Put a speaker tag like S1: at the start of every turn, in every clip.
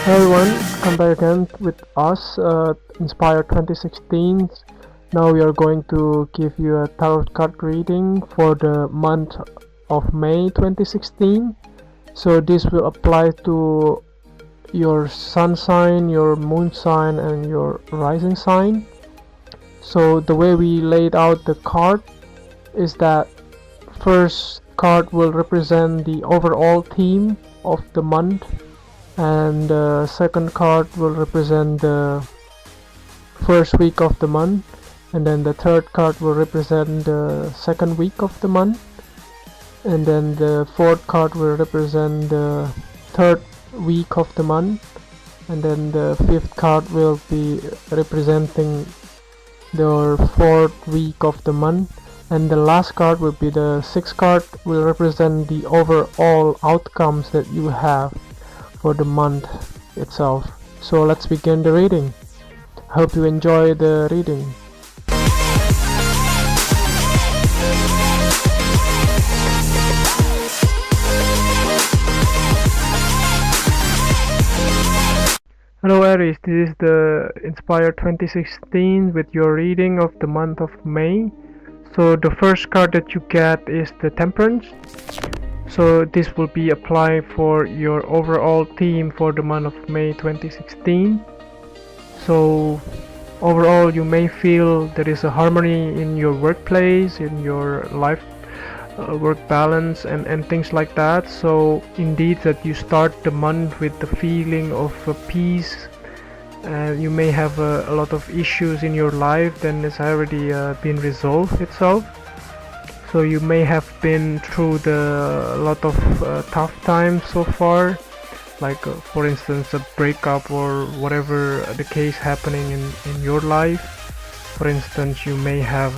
S1: Hello everyone, come back again with us, Inspire 2016. Now we are going to give you a tarot card reading for the month of May 2016. So this will apply to your sun sign, your moon sign, and your rising sign. So the way we laid out the card is that first card will represent the overall theme of the month, and the second card will represent the first week of the month, and then the third card will represent the second week of the month, and then the fourth card will represent the third week of the month, and then the fifth card will be representing the fourth week of the month, and the last card will be the sixth card, will represent the overall outcomes that you have for the month itself. So let's begin the reading. Hope you enjoy the reading. Hello Aries, this is the Inspire 2016 with your reading of the month of May. So the first card that you get is the Temperance. So this will be applied for your overall theme for the month of May 2016. So overall you may feel there is a harmony in your workplace, in your life work balance and things like that. So indeed that you start the month with the feeling of peace. You may have a lot of issues in your life, then it's already been resolved itself. So you may have been through a lot of tough times so far, like for instance a breakup or whatever the case happening in your life. For instance, you may have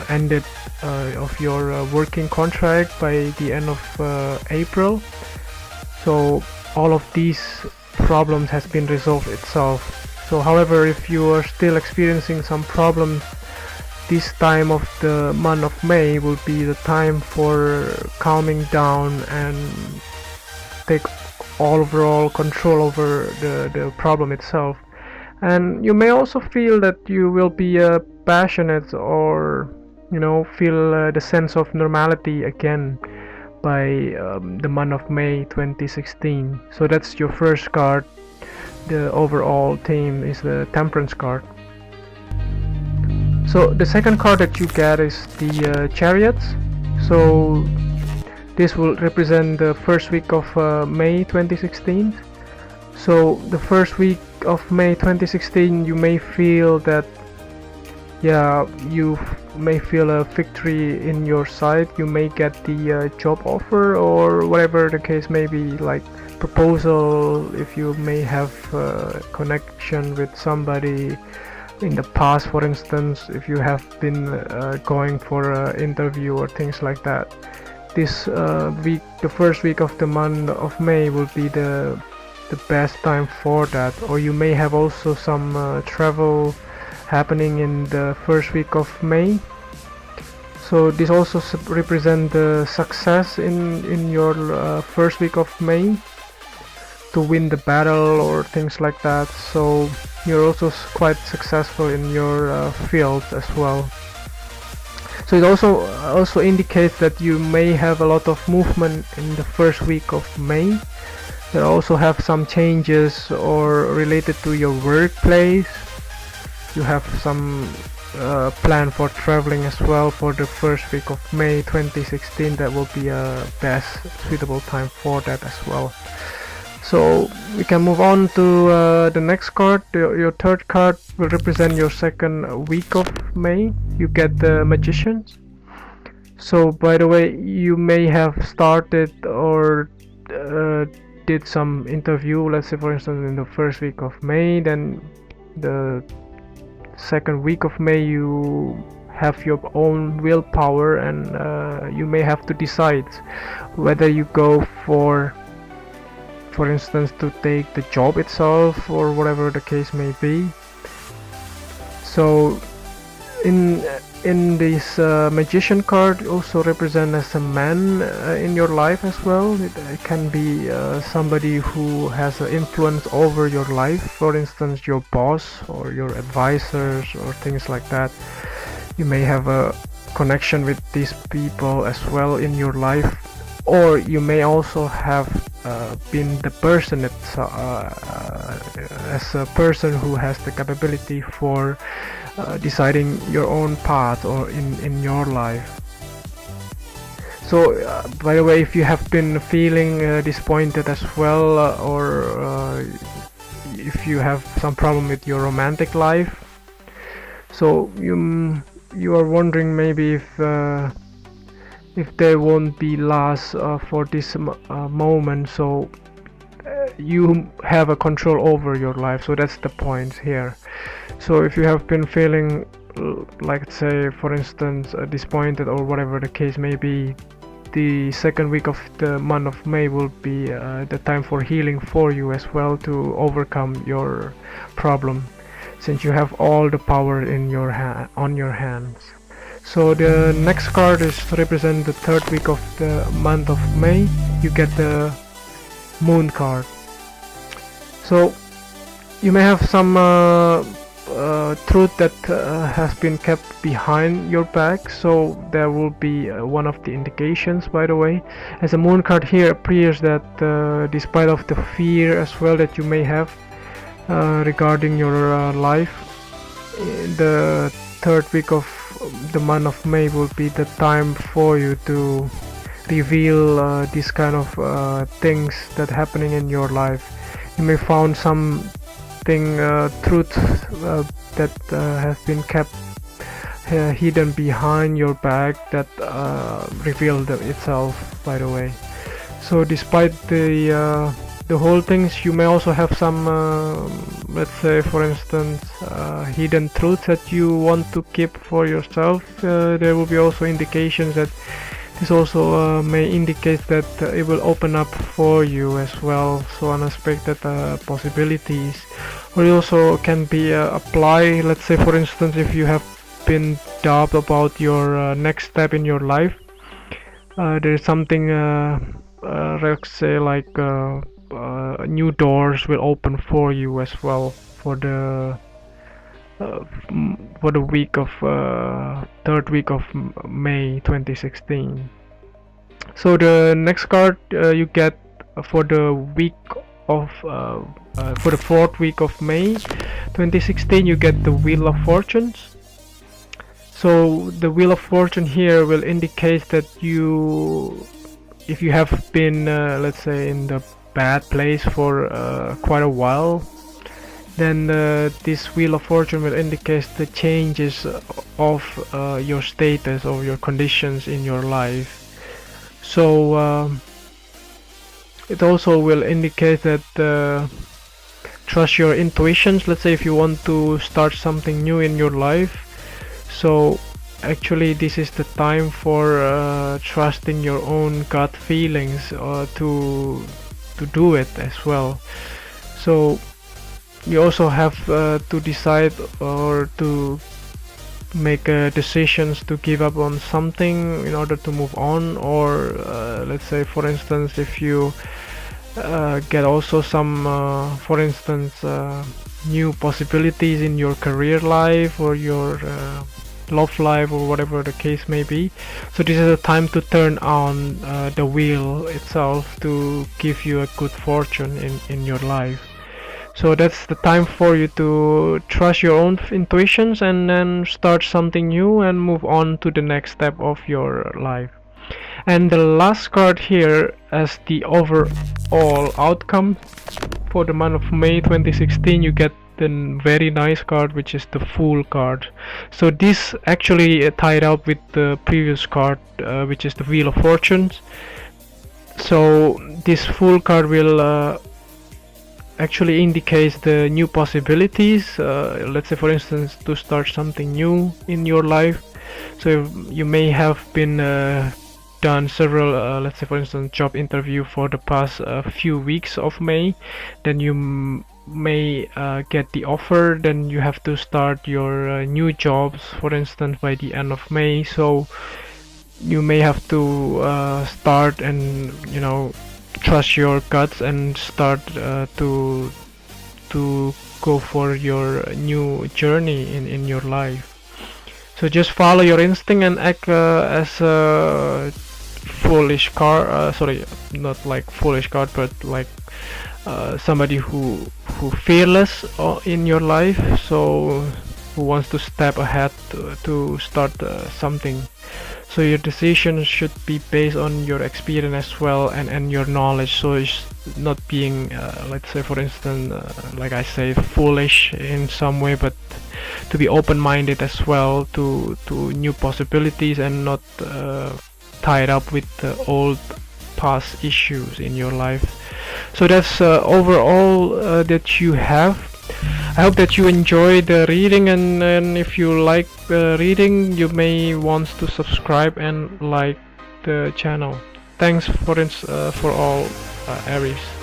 S1: ended of your working contract by the end of April. So all of these problems has been resolved itself. So however, if you are still experiencing some problems, this time of the month of May will be the time for calming down and take overall control over the problem itself. And you may also feel that you will be passionate or feel the sense of normality again by the month of May 2016. So that's your first card. The overall theme is the Temperance card. So the second card that you get is the Chariots. So this will represent the first week of May 2016. So the first week of May 2016 you may feel that you may feel a victory in your side. You may get the job offer or whatever the case may be, like proposal, if you may have a connection with somebody in the past. For instance, if you have been going for an interview or things like that, this week, the first week of the month of May, will be the best time for that. Or you may have also some travel happening in the first week of May. So this also represents the success in your first week of May to win the battle or things like that. So you're also quite successful in your field as well. So it also indicates that you may have a lot of movement in the first week of May. There also have some changes or related to your workplace. You have some plan for traveling as well for the first week of May 2016. That will be a best suitable time for that as well. So we can move on to the next card. Your third card will represent your second week of May. You get the Magician. So by the way, you may have started or did some interview, let's say for instance in the first week of May, then the second week of May you have your own willpower, and you may have to decide whether you go for instance to take the job itself or whatever the case may be. So in in this magician card also represent as a man in your life as well. It can be somebody who has an influence over your life, for instance your boss or your advisors or things like that. You may have a connection with these people as well in your life, or you may also have been the person that's as a person who has the capability for deciding your own path or in your life. So by the way, if you have been feeling disappointed as well, or if you have some problem with your romantic life, so you are wondering maybe if there won't be loss for this moment, so you have a control over your life. So that's the point here. So if you have been feeling like, say for instance disappointed or whatever the case may be, the second week of the month of May will be the time for healing for you as well, to overcome your problem, since you have all the power in your on your hands. So the next card is represent the third week of the month of May. You get the Moon card. So you may have some truth that has been kept behind your back, so there will be one of the indications, by the way. As a Moon card here appears that despite of the fear as well that you may have regarding your life, the third week of the month of May will be the time for you to reveal these kind of things that happening in your life. You may found something truth that has been kept hidden behind your back that revealed itself, by the way. So despite the whole things, you may also have some let's say for instance hidden truths that you want to keep for yourself. There will be also indications that this also may indicate that it will open up for you as well, so unexpected possibilities. Or it also can be apply, let's say for instance if you have been doubt about your next step in your life, there is something let's say like new doors will open for you as well for the week of third week of May 2016. So the next card you get for the week of for the fourth week of May 2016, you get the Wheel of Fortunes. So the Wheel of Fortune here will indicate that if you have been let's say in the bad place for quite a while, then this Wheel of Fortune will indicate the changes of your status or your conditions in your life. So it also will indicate that trust your intuitions. Let's say if you want to start something new in your life, so actually this is the time for trusting your own gut feelings to do it as well. So you also have to decide or to make decisions to give up on something in order to move on, or let's say for instance if you get also some for instance new possibilities in your career life or your love life or whatever the case may be. So this is a time to turn on the wheel itself to give you a good fortune in your life. So that's the time for you to trust your own intuitions and then start something new and move on to the next step of your life. And the last card here as the overall outcome for the month of May 2016, you get the very nice card, which is the Fool card. So this actually tied up with the previous card, which is the Wheel of Fortunes. So this Fool card will actually indicates the new possibilities, let's say for instance to start something new in your life. So you may have been done several let's say for instance job interview for the past few weeks of May, then you may get the offer, then you have to start your new jobs, for instance, by the end of May. So you may have to start and, you know, trust your guts and start to go for your new journey in your life. So just follow your instinct and act as a foolish card. Sorry, not like foolish card, but like somebody who fearless in your life. So who wants to step ahead to start something. So your decision should be based on your experience as well, and your knowledge. So it's not being, let's say for instance, like I say, foolish in some way, but to be open-minded as well to new possibilities, and not tied up with the old past issues in your life. So that's overall that you have. I hope that you enjoy the reading, and if you like the reading, you may want to subscribe and like the channel. Thanks for all, Aries.